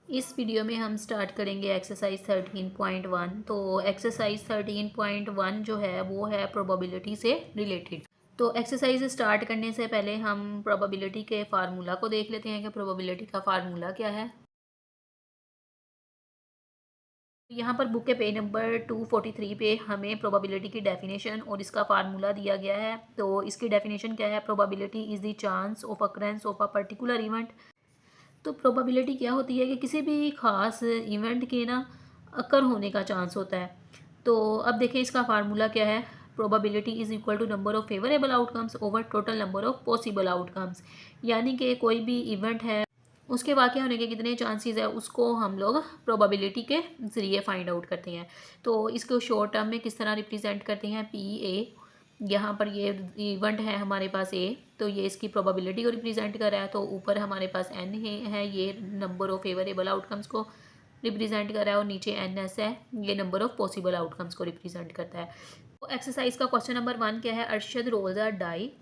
इस वीडियो में हम स्टार्ट करेंगे एक्सरसाइज 13.1। तो एक्सरसाइज 13.1 जो है वो है प्रोबेबिलिटी से रिलेटेड। तो एक्सरसाइज स्टार्ट करने से पहले हम प्रोबेबिलिटी के फार्मूला को देख लेते हैं कि प्रोबेबिलिटी का फार्मूला क्या है। यहाँ पर बुक के पेज नंबर 243 पे हमें प्रोबेबिलिटी की डेफिनेशन और इसका फार्मूला दिया गया है। तो इसकी डेफिनेशन क्या है? Probability is the chance of occurrence of a particular event. तो प्रोबेबिलिटी क्या होती है कि किसी भी ख़ास इवेंट के ना अकर होने का चांस होता है। तो अब देखें इसका फार्मूला क्या है। Probability is equal to number of favourable outcomes over total number of possible outcomes. यानी कि कोई भी इवेंट है उसके वाक़या होने के कितने चांसेस है उसको हम लोग प्रोबेबिलिटी के ज़रिए फाइंड आउट करते हैं। तो इसको शॉर्ट टर्म में किस तरह रिप्रेजेंट करते हैं? पी ए, यहाँ पर ये इवेंट है हमारे पास ए, तो ये इसकी प्रोबेबिलिटी को रिप्रेजेंट कर रहा है। तो ऊपर हमारे पास एन है, ये नंबर ऑफ़ फेवरेबल आउटकम्स को रिप्रेजेंट कर रहा है, और नीचे एन एस है, ये नंबर ऑफ़ पॉसिबल आउटकम्स को रिप्रेजेंट करता है। तो एक्सरसाइज का क्वेश्चन नंबर 1 क्या है? Arshad rolls a die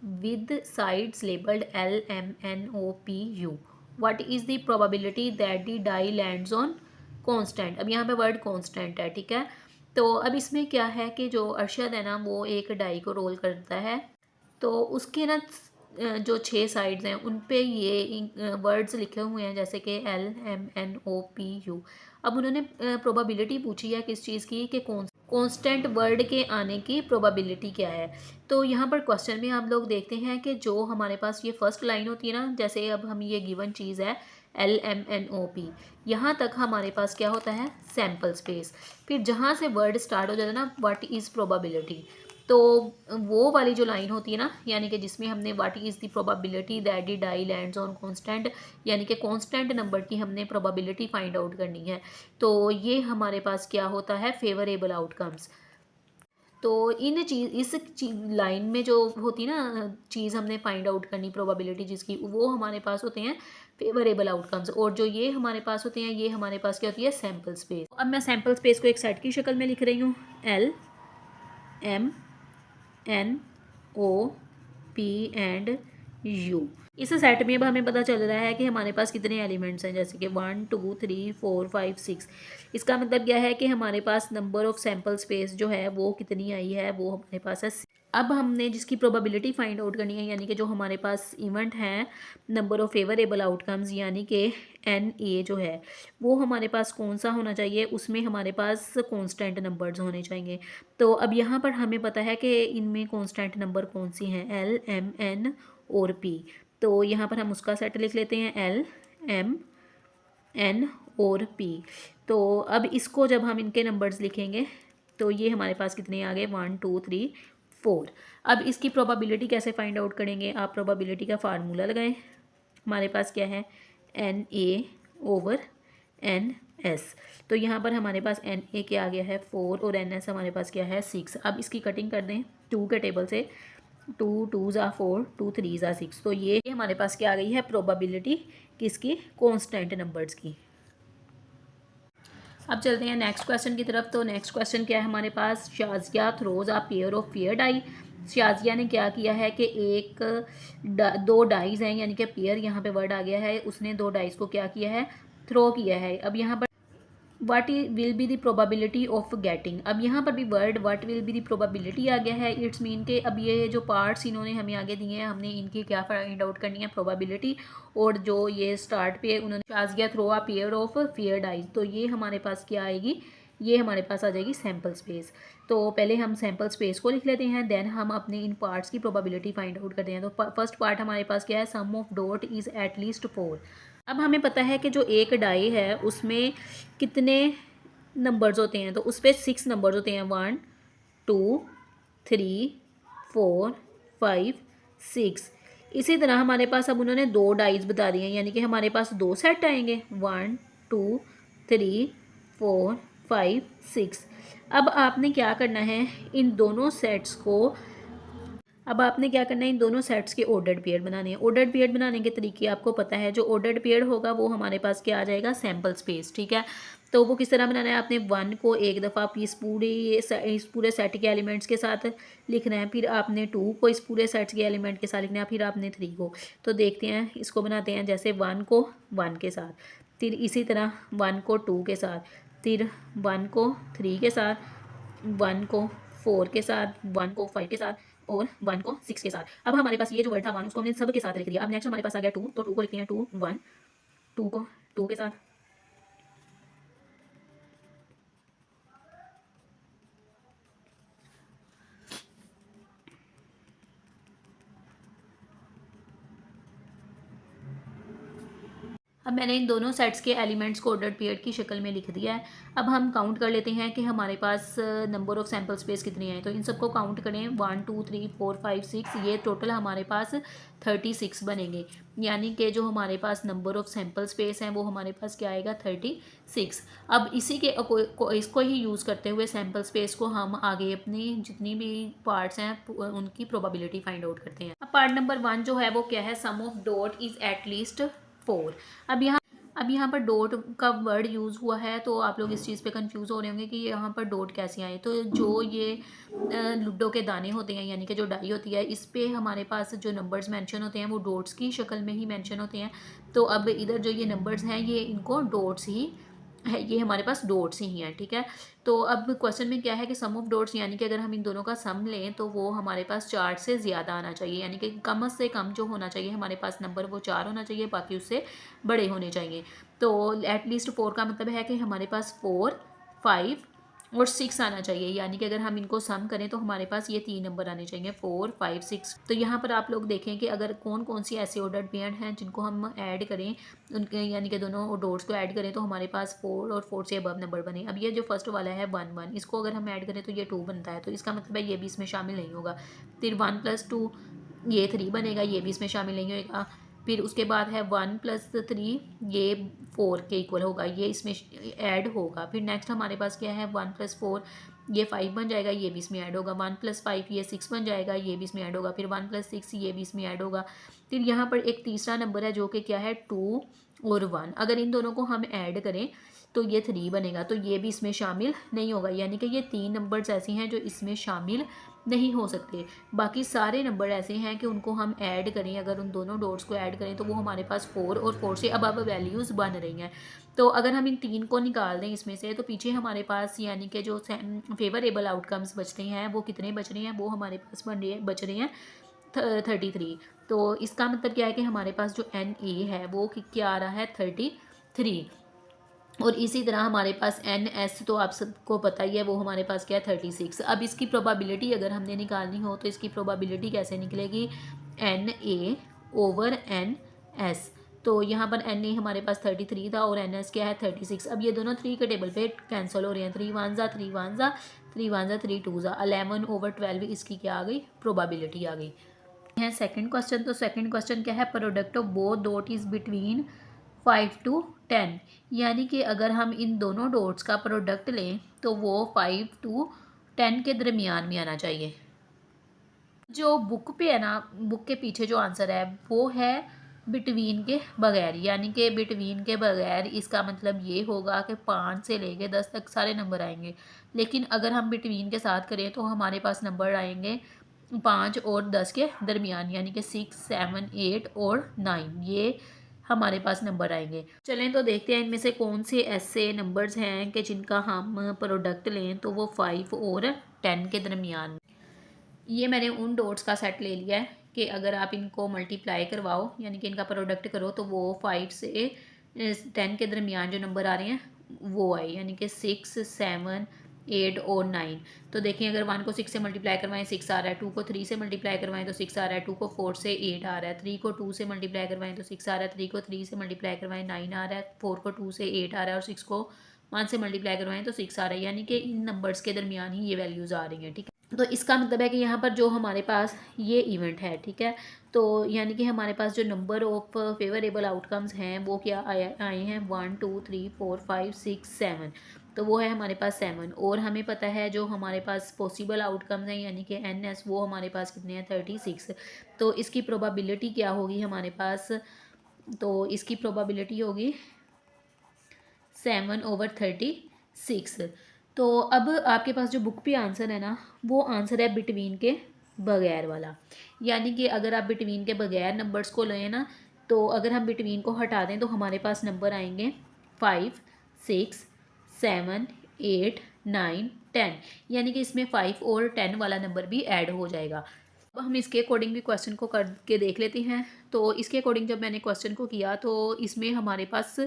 with sides labelled L M N O P U. What is the probability that the die lands on consonant. अब यहाँ पे वर्ड कांस्टेंट है, ठीक है। तो अब इसमें क्या है कि जो अरशद है ना वो एक डाई को रोल करता है, तो उसके ना जो 6 साइड्स हैं उन पे ये वर्ड्स लिखे हुए हैं जैसे कि L M N O P U. अब उन्होंने प्रोबेबिलिटी पूछी है किस चीज़ की कि कॉन्स्टेंट वर्ड के आने की प्रोबेबिलिटी क्या है। तो यहाँ पर क्वेश्चन में हम लोग देखते हैं कि जो हमारे पास ये फर्स्ट लाइन होती है ना, जैसे अब हम ये गिवन चीज़ है L M N O P, यहाँ तक हमारे पास क्या होता है? Sample space. फिर जहाँ से वर्ड स्टार्ट हो जाता है ना व्हाट इज़ प्रोबेबिलिटी, तो वो वाली जो लाइन होती है ना, यानी कि जिसमें हमने what is the probability that the die lands on consonant, यानी कि कांस्टेंट नंबर की हमने प्रोबेबिलिटी फाइंड आउट करनी है। तो ये हमारे पास क्या होता है? Favourable outcomes. तो इन चीज़ इस लाइन में जो होती है ना चीज़ हमने फाइंड आउट करनी प्रोबेबिलिटी जिसकी, वो हमारे पास होते हैं फेवरेबल आउटकम्स, और जो ये हमारे पास होते हैं ये हमारे पास क्या होती है? Sample space. अब मैं सैम्पल स्पेस को एक सेट की शक्ल में लिख रही हूँ, L M N O P and U. इस सेट में अब हमें पता चल रहा है कि हमारे पास कितने एलिमेंट्स हैं, जैसे कि 1 2 3 4 5 6। इसका मतलब क्या है कि हमारे पास नंबर ऑफ सैम्पल स्पेस जो है वो कितनी आई है? वो हमारे पास है। अब हमने जिसकी प्रोबेबिलिटी फाइंड आउट करनी है, यानी कि जो हमारे पास इवेंट है नंबर ऑफ फेवरेबल आउटकम्स, यानी कि एन ए जो है वो हमारे पास कौन सा होना चाहिए? उसमें हमारे पास कांस्टेंट नंबर्स होने चाहिए। तो अब यहाँ पर हमें पता है कि इनमें कांस्टेंट नंबर कौन सी हैं? एल एम एन और पी। तो यहाँ पर हम उसका सेट लिख लेते हैं, एल एम एन और पी। तो अब इसको जब हम इनके नंबर्स लिखेंगे तो ये हमारे पास कितने आ गए? 1 2 3 4। अब इसकी प्रोबेबिलिटी कैसे फाइंड आउट करेंगे? आप प्रोबेबिलिटी का फार्मूला लगाएं। हमारे पास क्या है? N A over N S. तो यहाँ पर हमारे पास एन ए क्या आ गया है? 4, और एन एस हमारे पास क्या है? 6। अब इसकी कटिंग कर दें 2 के टेबल से। 2 2 ज़ा 4, 2 3 ज़ा 6। तो ये हमारे पास क्या आ गई है? प्रोबेबिलिटी किसकी? कॉन्स्टेंट नंबर्स की। अब चलते हैं नेक्स्ट क्वेश्चन की तरफ। तो नेक्स्ट क्वेश्चन क्या है हमारे पास? Shazia throws a pair of fair die. Shazia ने क्या किया है कि दो डाइज हैं, यानी कि पेयर यहाँ पे वर्ड आ गया है, उसने दो डाइज को क्या किया है? थ्रो किया है। अब यहाँ पर what will be the probability of getting. अब यहाँ पर भी word what will be the probability आ गया है। इट्स मीन के अब ये जो पार्ट्स इन्होंने हमें आगे दिए हैं, हमने इनकी क्या फाइंड आउट करनी है? प्रोबेबिलिटी। और जो ये स्टार्ट पे उन्होंने Shazia throw a pair of fair dice, तो ये हमारे पास क्या आएगी? ये हमारे पास आ जाएगी सैम्पल स्पेस। तो पहले हम सैम्पल स्पेस को लिख लेते हैं, देन हम अपने इन पार्ट्स की प्रोबेबिलिटी फाइंड आउट करते हैं। तो फर्स्ट पार्ट हमारे पास क्या है? सम ऑफ डॉट इज़ एटलीस्ट 4। अब हमें पता है कि जो एक डाई है उसमें कितने नंबर्स होते हैं? तो उस पर 6 नंबर्स होते हैं, 1 2 3 4 5 6। इसी तरह हमारे पास अब उन्होंने दो डाइज बता दी हैं, यानी कि हमारे पास दो सेट आएंगे, 1 2 3 4 5 6। अब आपने क्या करना है? इन दोनों सेट्स को अब आपने क्या करना है? इन दोनों सेट्स के ऑर्डर्ड पेयर बनाने हैं। ऑर्डर्ड पेयर बनाने के तरीके आपको पता है। जो ऑर्डर्ड पेयर होगा वो हमारे पास क्या आ जाएगा? सैम्पल स्पेस, ठीक है। तो वो किस तरह बनाना है? आपने 1 को एक दफ़ा इस पूरे सेट के एलिमेंट्स के साथ लिखना है, फिर आपने 2 को इस पूरे सेट्स के एलिमेंट के साथ लिखना है, फिर आपने 3 को। तो देखते हैं, इसको बनाते हैं जैसे 1 को 1 के साथ, फिर इसी तरह 1 को 2 के साथ, फिर 1 को 3 के साथ, 1 को 4 के साथ, 1 को 5 के साथ और 1 को 6 के साथ। अब हमारे पास ये जो वर्ड था 1 उसको हमने सब के साथ लिख दिया। अब नेक्स्ट हमारे पास आ गया 2, तो 2 को लिखते हैं 2 1, 2 को 2 के साथ, अब मैंने इन दोनों सेट्स के एलिमेंट्स को ऑर्डर्ड पेयर्ड की शक्ल में लिख दिया है। अब हम काउंट कर लेते हैं कि हमारे पास नंबर ऑफ़ सैम्पल स्पेस कितनी है। तो इन सबको काउंट करें 1 2 3 4 5 6, ये टोटल हमारे पास 36 बनेंगे। यानी कि जो हमारे पास नंबर ऑफ़ सैम्पल स्पेस हैं वो हमारे पास क्या आएगा 36। अब इसी के इसको ही यूज़ करते हुए सैम्पल स्पेस को हम आगे अपनी जितनी भी पार्ट्स हैं उनकी प्रोबेबिलिटी फाइंड आउट करते हैं। अब पार्ट नंबर 1 जो है वो क्या है, सम ऑफ डॉट इज़ एटलीस्ट 4। अब यहाँ पर डॉट का वर्ड यूज़ हुआ है तो आप लोग इस चीज़ पे कंफ्यूज हो रहे होंगे कि यहाँ पर डॉट कैसे आए। तो जो ये लूडो के दाने होते हैं यानी कि जो डाई होती है, इस पे हमारे पास जो नंबर्स मेंशन होते हैं वो डॉट्स की शक्ल में ही मेंशन होते हैं। तो अब इधर जो ये नंबर्स हैं ये इनको डॉट्स ही है, ये हमारे पास डॉट्स ही हैं, ठीक है। तो अब क्वेश्चन में क्या है कि सम ऑफ डॉट्स, यानी कि अगर हम इन दोनों का सम लें तो वो हमारे पास 4 से ज़्यादा आना चाहिए। यानी कि कम से कम जो होना चाहिए हमारे पास नंबर वो 4 होना चाहिए, बाकी उससे बड़े होने चाहिए। तो एटलीस्ट 4 का मतलब है कि हमारे पास 4 5 और 6 आना चाहिए। यानी कि अगर हम इनको सम करें तो हमारे पास ये 3 नंबर आने चाहिए 4 5 6। तो यहाँ पर आप लोग देखें कि अगर कौन कौन सी ऐसे ऑर्डर्ड पेयर्ड हैं जिनको हम ऐड करें, उनके यानी कि दोनों डॉट्स को ऐड करें तो हमारे पास 4 और 4 से अबव नंबर बने। अब ये जो फर्स्ट वाला है 1 1, इसको अगर हम ऐड करें तो ये 2 बनता है, तो इसका मतलब है ये भी इसमें शामिल नहीं होगा। फिर 1 + 2 ये 3 बनेगा, ये भी इसमें शामिल नहीं होगा। फिर उसके बाद है 1 + 3 ये 4 के इक्वल होगा, ये इसमें ऐड होगा। फिर नेक्स्ट हमारे पास क्या है 1 + 4 ये 5 बन जाएगा, ये भी इसमें ऐड होगा। 1 + 5 ये 6 बन जाएगा, ये भी इसमें ऐड होगा। फिर 1 + 6 ये भी इसमें ऐड होगा। फिर यहाँ पर एक तीसरा नंबर है जो कि क्या है 2 और 1, अगर इन दोनों को हम ऐड करें तो ये 3 बनेगा, तो ये भी इसमें शामिल नहीं होगा। यानी कि ये 3 नंबर्स ऐसे हैं जो इसमें शामिल नहीं हो सकते। बाकी सारे नंबर ऐसे हैं कि उनको हम ऐड करें, अगर उन दोनों डॉट्स को ऐड करें तो वो हमारे पास 4 और 4 से अब वैल्यूज़ बन रही हैं। तो अगर हम इन 3 को निकाल दें इसमें से तो पीछे हमारे पास यानी कि जो फेवरेबल आउटकम्स बचते हैं वो कितने बच रहे हैं, वो हमारे पास बच रहे हैं 33। तो इसका मतलब क्या है कि हमारे पास जो NA है वो क्या आ रहा है 33। और इसी तरह हमारे पास NS तो आप सबको पता ही है वो हमारे पास क्या है 36। अब इसकी प्रोबेबिलिटी अगर हमने निकालनी हो तो इसकी प्रोबेबिलिटी कैसे निकलेगी, NA/NS। तो यहाँ पर NA हमारे पास 33 था और NS क्या है 36। अब ये दोनों 3 के टेबल पे कैंसिल हो रहे हैं, 3 1 ज़ा 3 1 ज़ा 3 1 ज़ा 3 2 ज़ा 11/12 इसकी क्या आ गई, प्रोबेबिलिटी आ गई है। सेकंड क्वेश्चन, तो सेकंड क्वेश्चन क्या है, product of both dot is between 5 to 10। यानी कि अगर हम इन दोनों डॉट्स का प्रोडक्ट लें तो वो 5 to 10 के दरमियान में आना चाहिए। जो बुक पे है ना, बुक के पीछे जो आंसर है वो है बिटवीन के बगैर। यानी कि बिटवीन के बगैर इसका मतलब ये होगा कि 5 से लेके 10 तक सारे नंबर आएंगे। लेकिन अगर हम बिटवीन के साथ करें तो हमारे पास नंबर आएंगे 5 और 10 के दरमियान, यानी कि 6 7 8 और 9, ये हमारे पास नंबर आएंगे। चलें तो देखते हैं इनमें से कौन से ऐसे नंबर्स हैं कि जिनका हम प्रोडक्ट लें तो वो 5 और 10 के दरमियान। ये मैंने उन डॉट्स का सेट ले लिया है कि अगर आप इनको मल्टीप्लाई करवाओ यानी कि इनका प्रोडक्ट करो तो वो 5 से 10 के दरमियान जो नंबर आ रहे हैं वो आए, यानी कि 6 7 8 और 9। तो देखें अगर 1 को 6 से मल्टीप्लाई करवाएं 6 आ रहा है, 2 को 3 से मल्टीप्लाई करवाएं तो 6 आ रहा है, 2 को 4 से 8 आ रहा है, 3 को 2 से मल्टीप्लाई करवाएं तो 6 आ रहा है, 3 को 3 से मल्टीप्लाई करवाएं 9 आ रहा है, 4 को 2 से 8 आ रहा है और 6 को 1 से मल्टीप्लाई करवाएं तो 6 आ रहा है। यानी कि इन नंबर्स के दरमियान ही ये वैल्यूज़ आ रही हैं, ठीक है। तो इसका मतलब है कि यहाँ पर जो हमारे पास ये इवेंट है, ठीक है। तो यानी कि हमारे पास जो नंबर ऑफ फेवरेबल आउटकम्स हैं वो क्या आए हैं 1 2 3 4 5 6 7। तो वो है हमारे पास 7 और हमें पता है जो हमारे पास पॉसिबल आउटकम्स हैं यानी कि NS वो हमारे पास कितने हैं 36। तो इसकी प्रोबेबिलिटी क्या होगी हमारे पास, तो इसकी प्रोबेबिलिटी होगी 7/36। तो अब आपके पास जो बुक पे आंसर है ना वो आंसर है बिटवीन के बगैर वाला। यानी कि अगर आप बिटवीन के बगैर नंबर्स को लें ना तो अगर हम बिटवीन को हटा दें तो हमारे पास नंबर आएंगे 5 6 7 8 9 10, यानी कि इसमें 5 और 10 वाला नंबर भी ऐड हो जाएगा। अब हम इसके अकॉर्डिंग भी क्वेश्चन को करके देख लेते हैं। तो इसके अकॉर्डिंग जब मैंने क्वेश्चन को किया तो इसमें हमारे पास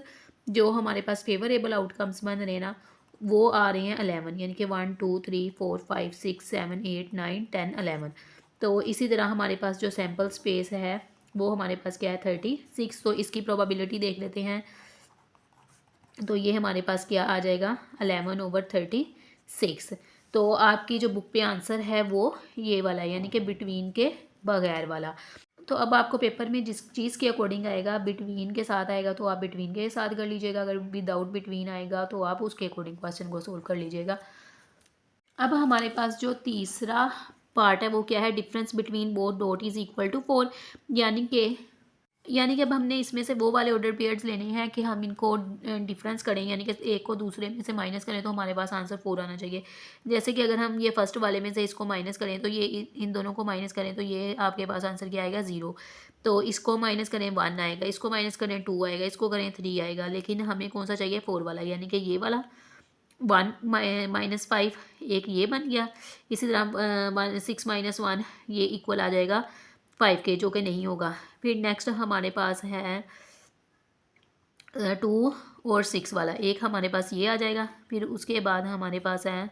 जो हमारे पास फेवरेबल आउटकम्स बन रहे हैं ना, वो आ रहे हैं 11, यानी कि 1 2 3 4 5 6 7 8 9 10 11। तो इसी तरह हमारे पास जो सैम्पल स्पेस है वो हमारे पास क्या है 36। तो इसकी प्रोबेबिलिटी देख लेते हैं। तो ये हमारे पास क्या आ जाएगा 11/36। तो आपकी जो बुक पे आंसर है वो ये वाला है, यानी कि बिटवीन के बगैर वाला। तो अब आपको पेपर में जिस चीज़ के अकॉर्डिंग आएगा, बिटवीन के साथ आएगा तो आप बिटवीन के साथ कर लीजिएगा, अगर विदाउट बिटवीन आएगा तो आप उसके अकॉर्डिंग क्वेश्चन को सोल्व कर लीजिएगा। अब हमारे पास जो तीसरा पार्ट है वो क्या है, difference between both dot is equal to 4, यानी कि अब हमने इसमें से वो वाले ऑर्डर पेयर्स लेने हैं कि हम इनको डिफरेंस करें, यानी कि एक को दूसरे में से माइनस करें तो हमारे पास आंसर 4 आना चाहिए। जैसे कि अगर हम ये फर्स्ट वाले में से इसको माइनस करें तो ये इन दोनों को माइनस करें तो ये आपके पास आंसर क्या आएगा 0। तो इसको माइनस करें 1 आएगा, इसको माइनस करें 2 आएगा, इसको करें 3 आएगा, लेकिन हमें कौन सा चाहिए 4 वाला, यानी कि ये वाला 1 -5 एक ये बन गया। इसी तरह 6 - 1 ये इक्वल आ जाएगा 5 के, जो कि नहीं होगा। फिर नेक्स्ट हमारे पास है 2 और 6 वाला, एक हमारे पास ये आ जाएगा। फिर उसके बाद हमारे पास है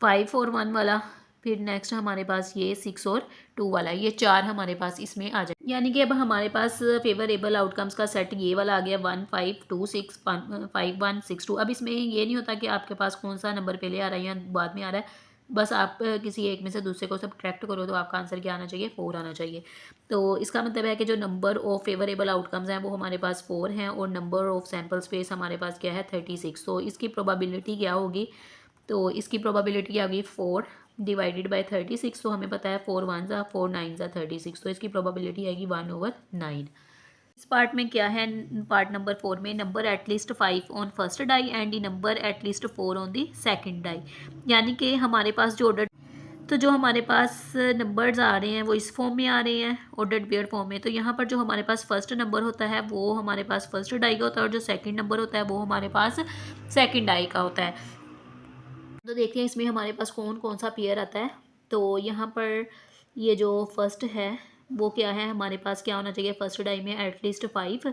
5 और 1 वाला। फिर नेक्स्ट हमारे पास ये 6 और 2 वाला, ये 4 हमारे पास इसमें आ जाए, यानी कि अब हमारे पास फेवरेबल आउटकम्स का सेट ये वाला आ गया 1 5 2 6 5 1 6 2। अब इसमें ये नहीं होता कि आपके पास कौन सा नंबर पहले आ रहा है या बाद में आ रहा है, बस आप किसी एक में से दूसरे को सब्ट्रैक्ट करो तो आपका आंसर क्या आना चाहिए 4 आना चाहिए। तो इसका मतलब है कि जो नंबर ऑफ फेवरेबल आउटकम्स हैं वो हमारे पास 4 हैं और नंबर ऑफ सैम्पल स्पेस हमारे पास क्या है 36। तो इसकी प्रोबेबिलिटी क्या होगी, तो इसकी प्रोबेबिलिटी आ गई 4 डिवाइडेड बाय 36। तो हमें पता है 4 1 ज़ा 4 9 ज़ा 36, तो इसकी प्रोबेबिलिटी आएगी 1/9। इस पार्ट में क्या है, पार्ट नंबर 4 में number at least 5 on first die and the number at least 4 on the second die, यानी कि हमारे पास जो ऑर्डर, तो जो हमारे पास नंबर्स आ रहे हैं वो इस फॉर्म में आ रहे हैं ऑर्डर्ड पेयर फॉर्म में। तो यहाँ पर जो हमारे पास फर्स्ट नंबर होता है वो हमारे पास फर्स्ट डाई का होता है और जो सेकंड नंबर होता है वो हमारे पास सेकंड डाई का होता है। तो देखते हैं इसमें हमारे पास कौन कौन सा पेयर आता है। तो यहाँ पर ये जो फर्स्ट है वो क्या है, हमारे पास क्या होना चाहिए फर्स्ट डाई में एटलीस्ट 5।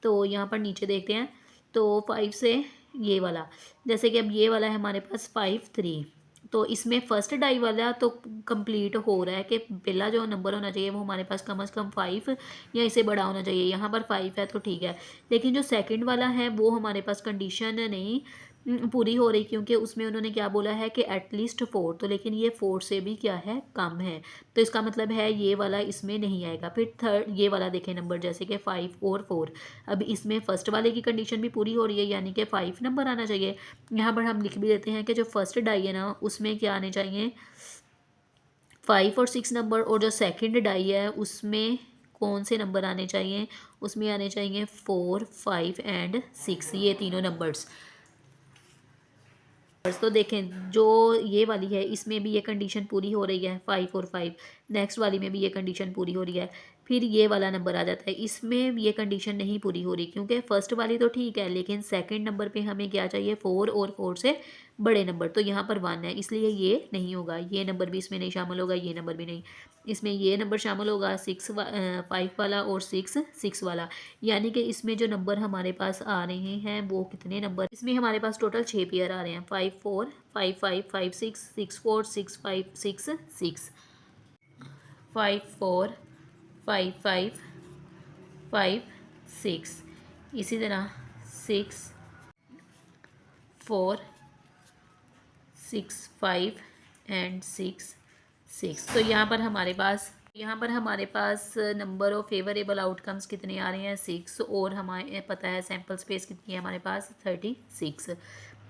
तो यहाँ पर नीचे देखते हैं, तो 5 से ये वाला, जैसे कि अब ये वाला है हमारे पास 5 3। तो इसमें फर्स्ट डाई वाला तो कंप्लीट हो रहा है कि पहला जो नंबर होना चाहिए वो हमारे पास कम से कम 5 या इससे बड़ा होना चाहिए। यहाँ पर 5 है तो ठीक है, लेकिन जो सेकंड वाला है वो हमारे पास कंडीशन नहीं पूरी हो रही, क्योंकि उसमें उन्होंने क्या बोला है कि एटलीस्ट 4, तो लेकिन ये 4 से भी क्या है कम है। तो इसका मतलब है ये वाला इसमें नहीं आएगा। फिर थर्ड ये वाला देखें नंबर, जैसे कि 5 और 4। अब इसमें फर्स्ट वाले की कंडीशन भी पूरी हो रही है, यानी कि 5 नंबर आना चाहिए। यहाँ पर हम लिख भी देते हैं कि जो फर्स्ट डाई है ना उसमें क्या आने चाहिए 5 और 6 नंबर, और जो सेकंड डाई है उसमें कौन से नंबर आने चाहिए, उसमें आने चाहिए 4 5 एंड 6, ये तीनों नंबर्स। तो देखें जो ये वाली है इसमें भी ये कंडीशन पूरी हो रही है 5 और 5, नेक्स्ट वाली में भी ये कंडीशन पूरी हो रही है। फिर ये वाला नंबर आ जाता है, इसमें ये कंडीशन नहीं पूरी हो रही, क्योंकि फर्स्ट वाली तो ठीक है लेकिन सेकंड नंबर पे हमें क्या चाहिए 4 और 4 से बड़े नंबर। तो यहाँ पर 1 है इसलिए ये नहीं होगा, ये नंबर भी इसमें नहीं शामिल होगा, ये नंबर भी नहीं। इसमें ये नंबर शामिल होगा 5 वाला और 6 6 वाला, यानी कि इसमें जो नंबर हमारे पास आ रहे हैं वो कितने नंबर, इसमें हमारे पास टोटल 6 पेयर आ रहे हैं 5 4 5 5 5 6 6 4 6 5 6 6 5 4 5 5 5 6, इसी तरह 6 4 6 5 एंड 6 6। तो यहाँ पर हमारे पास नंबर ऑफ फेवरेबल आउटकम्स कितने आ रहे हैं 6, और हमारे पता है सैम्पल स्पेस कितनी है हमारे पास 36।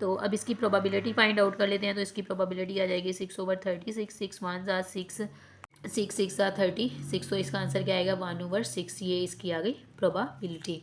तो अब इसकी प्रोबेबिलिटी फाइंड आउट कर लेते हैं। तो इसकी प्रोबेबिलिटी आ जाएगी 6/36, 6 1 ज़ा 6 6 6 ज़ा 36। तो इसका आंसर क्या आएगा 1/6, ये इसकी आ गई प्रोबेबिलिटी।